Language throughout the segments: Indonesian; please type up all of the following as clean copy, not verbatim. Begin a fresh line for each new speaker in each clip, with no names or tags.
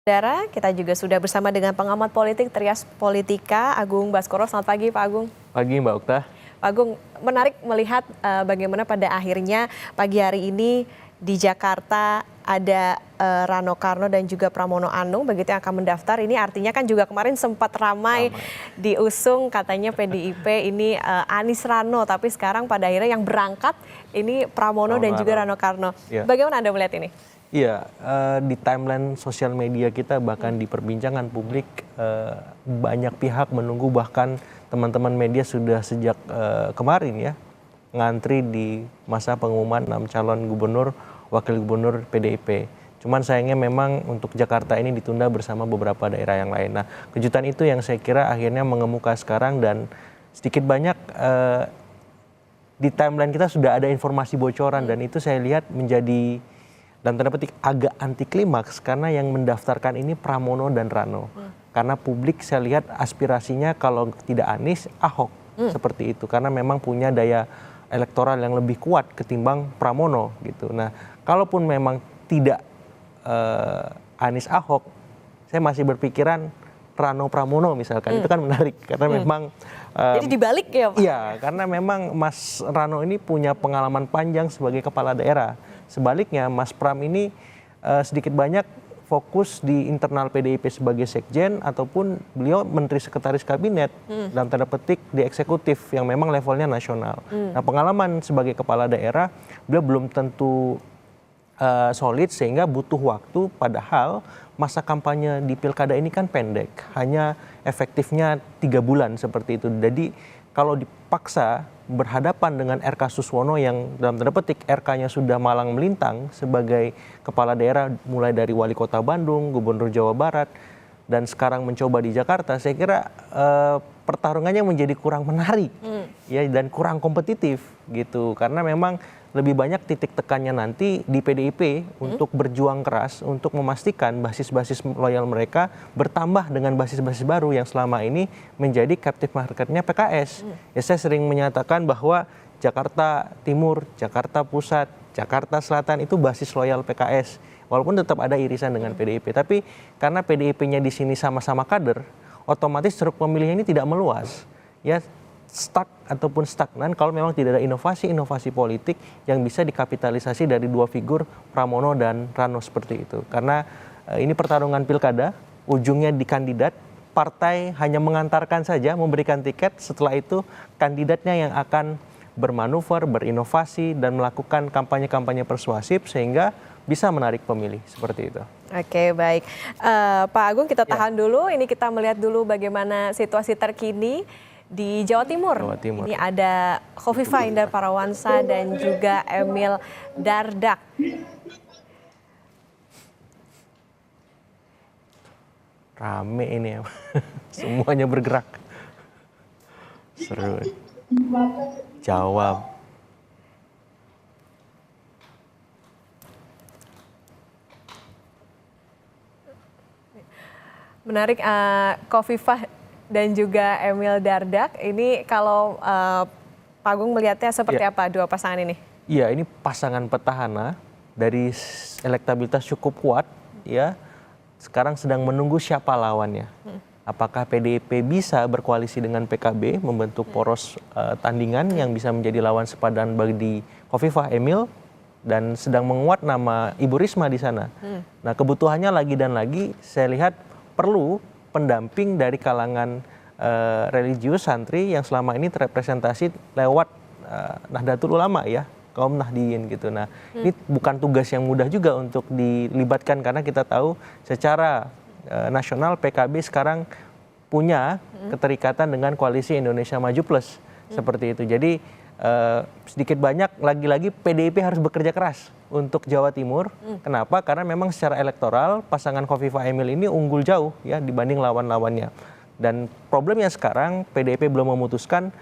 Saudara, kita juga sudah bersama dengan pengamat politik Trias Politika, Agung Baskoro. Selamat pagi, Pak Agung.
Pagi, Mbak Okta.
Pak Agung, menarik melihat bagaimana pada akhirnya pagi hari ini di Jakarta ada Rano Karno dan juga Pramono Anung begitu yang akan mendaftar. Ini artinya kan juga kemarin sempat ramai diusung katanya PDIP ini Anies Rano, tapi sekarang pada akhirnya yang berangkat ini Pramono dan juga Rano Karno. Ya. Bagaimana Anda melihat ini?
Iya, di timeline sosial media kita bahkan di perbincangan publik banyak pihak menunggu, bahkan teman-teman media sudah sejak kemarin ya ngantri di masa pengumuman 6 calon gubernur, wakil gubernur PDIP. Cuman sayangnya memang untuk Jakarta ini ditunda bersama beberapa daerah yang lain. Nah, kejutan itu yang saya kira akhirnya mengemuka sekarang, dan sedikit banyak di timeline kita sudah ada informasi bocoran, dan itu saya lihat menjadi dalam tanda petik agak anti klimaks karena yang mendaftarkan ini Pramono dan Rano. Karena publik saya lihat aspirasinya kalau tidak Anies, Ahok seperti itu, karena memang punya daya elektoral yang lebih kuat ketimbang Pramono gitu. Nah, kalaupun memang tidak Anies Ahok, saya masih berpikiran Rano Pramono misalkan. Itu kan menarik karena memang
jadi dibalik ya Pak?
Iya, karena memang Mas Rano ini punya pengalaman panjang sebagai kepala daerah. Sebaliknya Mas Pram ini sedikit banyak fokus di internal PDIP sebagai sekjen, ataupun beliau menteri sekretaris kabinet dalam tanda petik di eksekutif yang memang levelnya nasional. Nah, pengalaman sebagai kepala daerah beliau belum tentu solid sehingga butuh waktu, padahal masa kampanye di pilkada ini kan pendek, hanya efektifnya 3 bulan seperti itu. Jadi kalau dipaksa berhadapan dengan RK Suswono yang dalam tanda petik RK-nya sudah malang melintang sebagai kepala daerah mulai dari wali kota Bandung, gubernur Jawa Barat, dan sekarang mencoba di Jakarta, saya kira pertarungannya menjadi kurang menarik ya, dan kurang kompetitif gitu, karena memang lebih banyak titik tekannya nanti di PDIP untuk berjuang keras untuk memastikan basis-basis loyal mereka bertambah dengan basis-basis baru yang selama ini menjadi captive marketnya PKS. Ya, saya sering menyatakan bahwa Jakarta Timur, Jakarta Pusat, Jakarta Selatan itu basis loyal PKS. Walaupun tetap ada irisan dengan PDIP, tapi karena PDIP-nya di sini sama-sama kader, otomatis ceruk pemilih ini tidak meluas. Ya, stuck ataupun stagnan kalau memang tidak ada inovasi-inovasi politik yang bisa dikapitalisasi dari dua figur Pramono dan Rano seperti itu. Karena ini pertarungan pilkada, ujungnya di kandidat, partai hanya mengantarkan saja, memberikan tiket, setelah itu kandidatnya yang akan bermanuver, berinovasi, dan melakukan kampanye-kampanye persuasif sehingga bisa menarik pemilih seperti itu.
Oke, baik. Pak Agung, kita tahan dulu, ini kita melihat dulu bagaimana situasi terkini di Jawa Timur. Ini ada Khofifah Indar Parawansa dan juga Emil Dardak.
Rame ini ya, semuanya bergerak. Seru. Jawab.
Menarik, Khofifah dan juga Emil Dardak, ini kalau Pak Agung melihatnya seperti apa dua pasangan ini?
Iya, ini pasangan petahana dari elektabilitas cukup kuat ya. Sekarang sedang menunggu siapa lawannya. Apakah PDIP bisa berkoalisi dengan PKB membentuk poros tandingan yang bisa menjadi lawan sepadan bagi Khofifah Emil, dan sedang menguat nama Ibu Risma di sana. Nah, kebutuhannya lagi dan lagi saya lihat perlu pendamping dari kalangan religius santri yang selama ini terrepresentasi lewat Nahdlatul Ulama ya, kaum Nahdiyin gitu. Nah, ini bukan tugas yang mudah juga untuk dilibatkan, karena kita tahu secara nasional PKB sekarang punya keterikatan dengan koalisi Indonesia Maju Plus seperti itu. Jadi sedikit banyak lagi-lagi PDIP harus bekerja keras untuk Jawa Timur. Kenapa? Karena memang secara elektoral pasangan Khofifah Emil ini unggul jauh ya dibanding lawan-lawannya. Dan problemnya sekarang PDIP belum memutuskan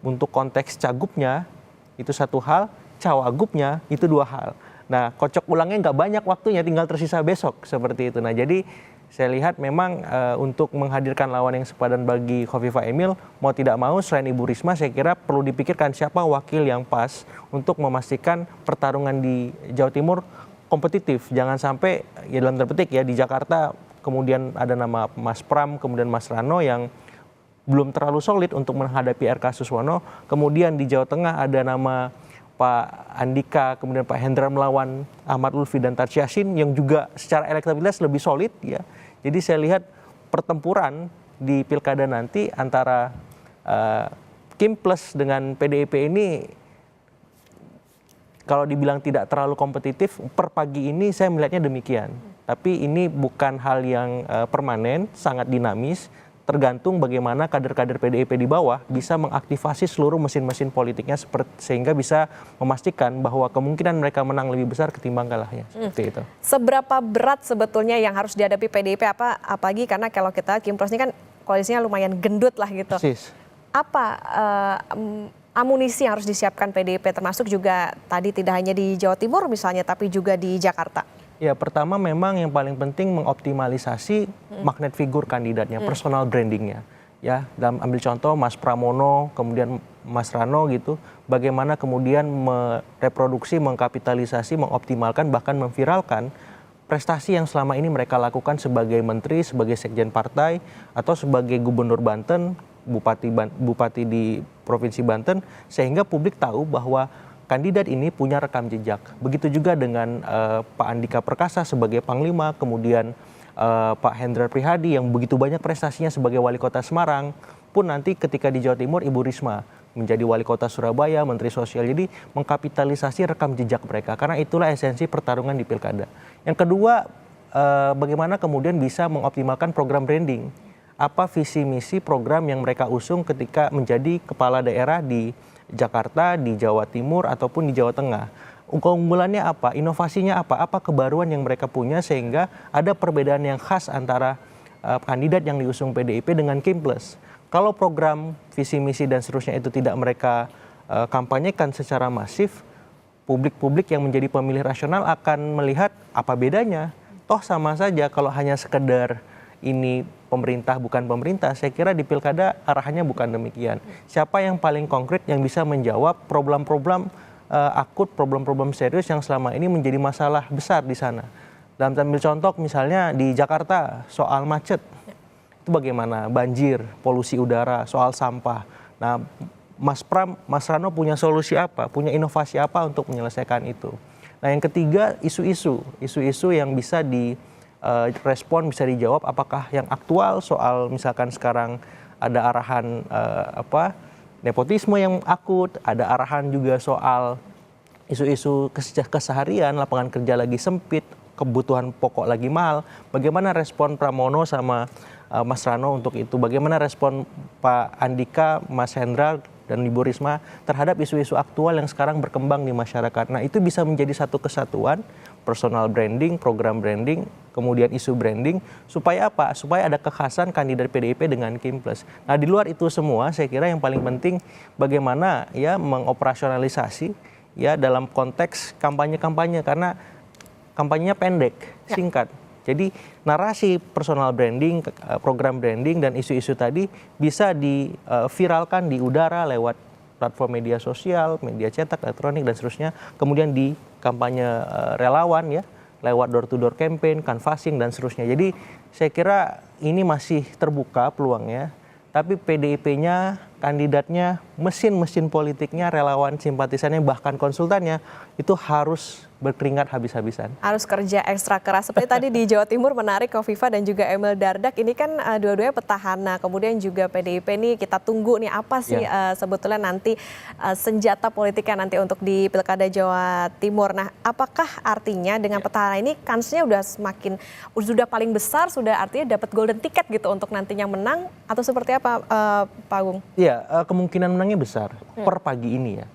untuk konteks cagupnya itu satu hal, cawagupnya itu dua hal. Nah, kocok ulangnya nggak banyak waktunya, tinggal tersisa besok seperti itu. Nah, jadi saya lihat memang untuk menghadirkan lawan yang sepadan bagi Khofifah Emil, mau tidak mau selain Ibu Risma, saya kira perlu dipikirkan siapa wakil yang pas untuk memastikan pertarungan di Jawa Timur kompetitif. Jangan sampai ya dalam tanda petik ya di Jakarta kemudian ada nama Mas Pram, kemudian Mas Rano yang belum terlalu solid untuk menghadapi RK Suswono. Kemudian di Jawa Tengah ada nama Pak Andika, kemudian Pak Hendra melawan Ahmad Lutfi dan Taj Yassin yang juga secara elektabilitas lebih solid ya. Jadi saya lihat pertempuran di pilkada nanti antara Kim Plus dengan PDIP ini kalau dibilang tidak terlalu kompetitif, per pagi ini saya melihatnya demikian. Tapi ini bukan hal yang permanen, sangat dinamis, tergantung bagaimana kader-kader PDIP di bawah bisa mengaktifasi seluruh mesin-mesin politiknya sehingga bisa memastikan bahwa kemungkinan mereka menang lebih besar ketimbang kalahnya. Seperti itu.
Seberapa berat sebetulnya yang harus dihadapi PDIP apalagi karena kalau kita Kim Plus ini kan koalisinya lumayan gendut lah gitu.
Persis.
Apa amunisi yang harus disiapkan PDIP termasuk juga tadi tidak hanya di Jawa Timur misalnya tapi juga di Jakarta?
Ya, pertama memang yang paling penting mengoptimalisasi magnet figur kandidatnya, personal brandingnya. Ya, dalam ambil contoh Mas Pramono, kemudian Mas Rano gitu, bagaimana kemudian mereproduksi, mengkapitalisasi, mengoptimalkan, bahkan memviralkan prestasi yang selama ini mereka lakukan sebagai menteri, sebagai sekjen partai, atau sebagai gubernur Banten, bupati di Provinsi Banten, sehingga publik tahu bahwa kandidat ini punya rekam jejak. Begitu juga dengan Pak Andika Perkasa sebagai Panglima, kemudian Pak Hendra Prihadi yang begitu banyak prestasinya sebagai Wali Kota Semarang, pun nanti ketika di Jawa Timur Ibu Risma menjadi Wali Kota Surabaya, Menteri Sosial. Jadi mengkapitalisasi rekam jejak mereka, karena itulah esensi pertarungan di pilkada. Yang kedua, bagaimana kemudian bisa mengoptimalkan program branding. Apa visi misi program yang mereka usung ketika menjadi kepala daerah di Jakarta, di Jawa Timur, ataupun di Jawa Tengah. Keunggulannya apa? Inovasinya apa? Apa kebaruan yang mereka punya sehingga ada perbedaan yang khas antara kandidat yang diusung PDIP dengan Kim Plus. Kalau program, visi misi dan seterusnya itu tidak mereka kampanyekan secara masif, publik-publik yang menjadi pemilih rasional akan melihat apa bedanya. Toh sama saja kalau hanya sekedar ini pemerintah bukan pemerintah, saya kira di pilkada arahannya bukan demikian. Siapa yang paling konkret yang bisa menjawab problem-problem akut, problem-problem serius yang selama ini menjadi masalah besar di sana. Dalam ambil contoh misalnya di Jakarta soal macet, itu bagaimana? Banjir, polusi udara, soal sampah. Nah, Mas Pram, Mas Rano punya solusi apa? Punya inovasi apa untuk menyelesaikan itu? Nah, yang ketiga isu-isu yang bisa respon bisa dijawab, apakah yang aktual soal misalkan sekarang ada arahan nepotisme yang akut, ada arahan juga soal isu-isu keseharian, lapangan kerja lagi sempit, kebutuhan pokok lagi mahal. Bagaimana respon Pramono sama Mas Rano untuk itu? Bagaimana respon Pak Andika, Mas Hendra dan Ibu Risma terhadap isu-isu aktual yang sekarang berkembang di masyarakat? Nah, itu bisa menjadi satu kesatuan, personal branding, program branding, kemudian isu branding, supaya apa? Supaya ada kekhasan kandidat PDIP dengan Kim Plus. Nah, di luar itu semua, saya kira yang paling penting bagaimana ya mengoperasionalisasi ya dalam konteks kampanye-kampanye, karena kampanyenya pendek, singkat. Jadi narasi personal branding, program branding, dan isu-isu tadi bisa diviralkan di udara lewat platform media sosial, media cetak, elektronik, dan seterusnya. Kemudian di kampanye relawan ya, lewat door-to-door campaign, canvassing, dan seterusnya. Jadi saya kira ini masih terbuka peluangnya, tapi PDIP-nya, kandidatnya, mesin-mesin politiknya, relawan simpatisannya, bahkan konsultannya, itu harus berkeringat habis-habisan.
Harus kerja ekstra keras. Seperti tadi di Jawa Timur menarik Kofifa dan juga Emil Dardak. Ini kan dua-duanya petahana. Kemudian juga PDIP nih kita tunggu nih apa sih sebetulnya nanti senjata politiknya nanti untuk di Pilkada Jawa Timur. Nah, apakah artinya dengan petahana ini kansnya sudah paling besar, sudah artinya dapat golden ticket gitu untuk nantinya menang atau seperti apa Pak Agung?
Iya, kemungkinan menangnya besar per pagi ini ya.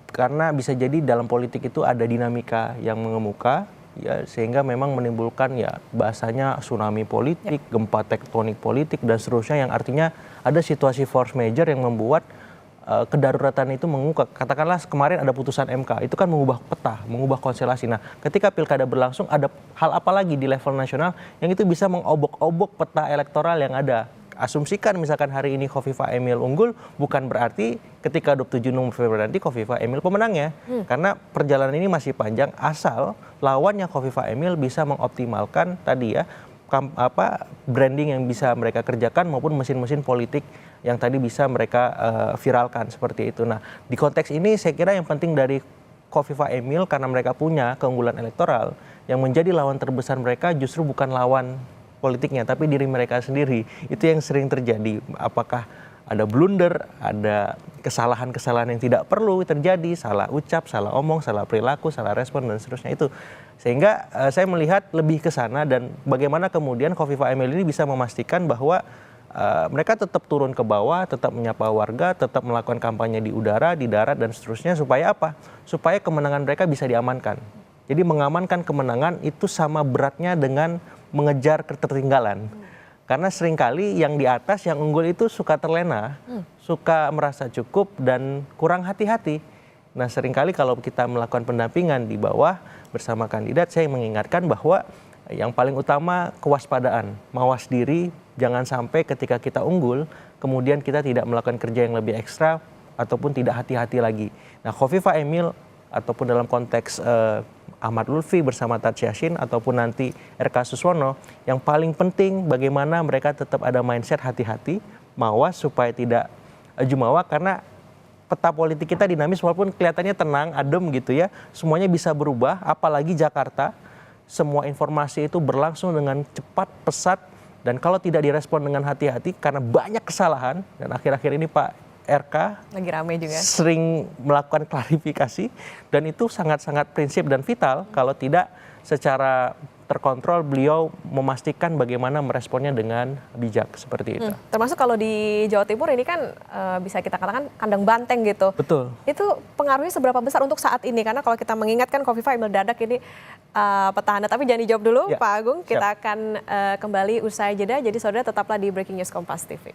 Karena bisa jadi dalam politik itu ada dinamika yang mengemuka ya, sehingga memang menimbulkan ya bahasanya tsunami politik, gempa tektonik politik dan seterusnya, yang artinya ada situasi force major yang membuat kedaruratan itu mengemuka. Katakanlah kemarin ada putusan MK, itu kan mengubah peta, mengubah konstelasi. Nah, ketika pilkada berlangsung ada hal apa lagi di level nasional yang itu bisa mengobok-obok peta elektoral yang ada. Asumsikan misalkan hari ini Kofifa Emil unggul, bukan berarti ketika 27 November nanti Kofifa Emil pemenangnya. Karena perjalanan ini masih panjang, asal lawannya Kofifa Emil bisa mengoptimalkan tadi ya branding yang bisa mereka kerjakan maupun mesin-mesin politik yang tadi bisa mereka viralkan seperti itu. Nah, di konteks ini saya kira yang penting dari Khofifa Emil karena mereka punya keunggulan elektoral, yang menjadi lawan terbesar mereka justru bukan lawan politiknya tapi diri mereka sendiri. Itu yang sering terjadi. Apakah ada blunder, ada kesalahan-kesalahan yang tidak perlu terjadi, salah ucap, salah omong, salah perilaku, salah respon dan seterusnya itu. Sehingga saya melihat lebih ke sana dan bagaimana kemudian Khofifa Emil ini bisa memastikan bahwa mereka tetap turun ke bawah, tetap menyapa warga, tetap melakukan kampanye di udara, di darat dan seterusnya supaya apa? Supaya kemenangan mereka bisa diamankan. Jadi mengamankan kemenangan itu sama beratnya dengan mengejar ketertinggalan. Karena seringkali yang di atas, yang unggul itu suka terlena, suka merasa cukup dan kurang hati-hati. Nah seringkali kalau kita melakukan pendampingan di bawah bersama kandidat, saya mengingatkan bahwa yang paling utama kewaspadaan, mawas diri, jangan sampai ketika kita unggul, kemudian kita tidak melakukan kerja yang lebih ekstra ataupun tidak hati-hati lagi. Nah Khofifa Emil ataupun dalam konteks Ahmad Lutfi bersama Taj Yassin ataupun nanti RK Suswono, yang paling penting bagaimana mereka tetap ada mindset hati-hati, mawas supaya tidak jumawa karena peta politik kita dinamis walaupun kelihatannya tenang, adem gitu ya, semuanya bisa berubah, apalagi Jakarta, semua informasi itu berlangsung dengan cepat, pesat, dan kalau tidak direspon dengan hati-hati karena banyak kesalahan, dan akhir-akhir ini Pak RK
lagi ramai juga
sering melakukan klarifikasi dan itu sangat-sangat prinsip dan vital. Kalau tidak secara terkontrol beliau memastikan bagaimana meresponnya dengan bijak seperti itu.
Termasuk kalau di Jawa Timur ini kan bisa kita katakan kandang banteng gitu.
Betul.
Itu pengaruhnya seberapa besar untuk saat ini? Karena kalau kita mengingatkan Khofifa Emil Dardak ini petahana, tapi jangan dijawab dulu
Ya,
Pak Agung. Kita
siap.
akan kembali usai jeda. Jadi saudara tetaplah di Breaking News Kompas TV.